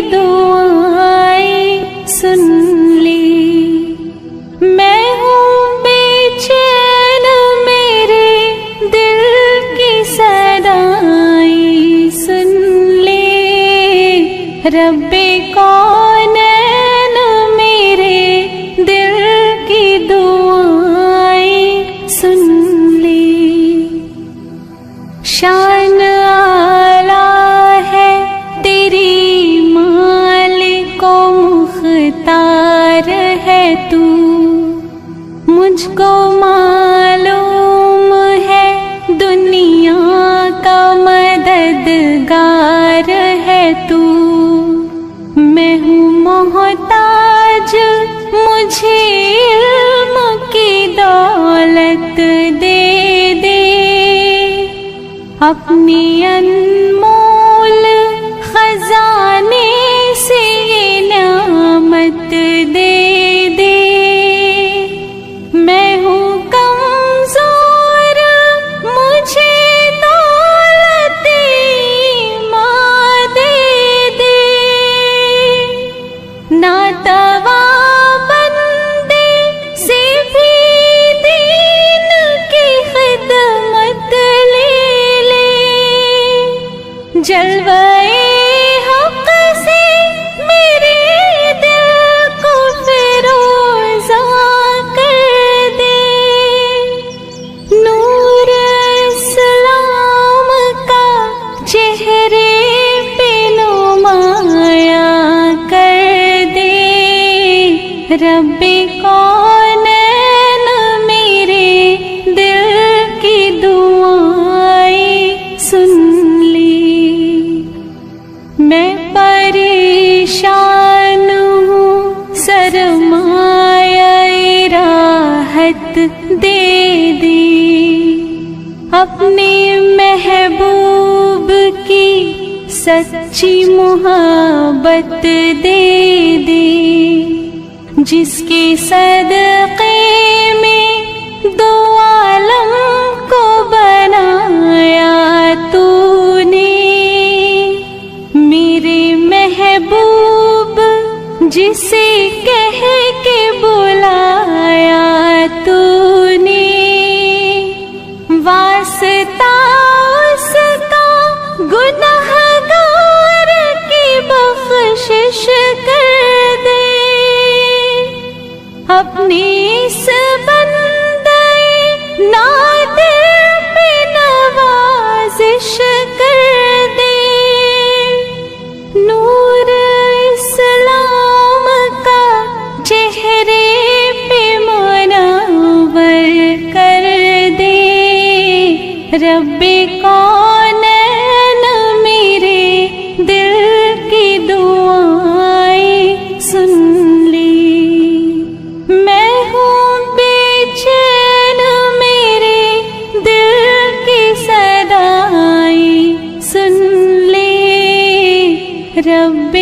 دعائیں سن لی۔ میں ہوں بے چین میرے دل کی صدائیں سن لی۔ رب کونین میرے دل کی دعائیں سن لی۔ شان اعلیٰ ہے تیری مالک و مختار ہے تو، مجھ کو معلوم ہے دنیا کا مددگار ہے تو۔ میں ہوں محتاج مجھے علم کی دولت دے دے، اپنی انمول خزانے سے یہ نعمت دے دے۔ میں ہوں کمزور مجھے دولت ایمان دے دے، ناتواں بندے سے بھی دین کی خدمت لے لے۔ جلوے حق سے میرے دل کو فیروزاں کر دے، نور اسلام کا چہرے پہ نمایاں کر دے۔ رب کونین میرے دل کی دعائیں سن لی۔ میں پریشان ہوں سرمایہ راحت دے دی، اپنے محبوب کی سچی محبت دے دی، جس کے صدقے میں دو عالم کو بنایا تو نے۔ میرے محبوب جسے کہہ کے بلایا تو نے، واسطہ اس کا گنہگار کی بخشش کر دے، اپنی اس بندے نادر پہ نوازش کر دے۔ نور اسلام کا چہرے پہ منور کر دے۔ رب کونین میرے دل کی دعائیں سن لی۔ میں ہوں بے چین میرے دل کی صدائیں سن لی۔ رب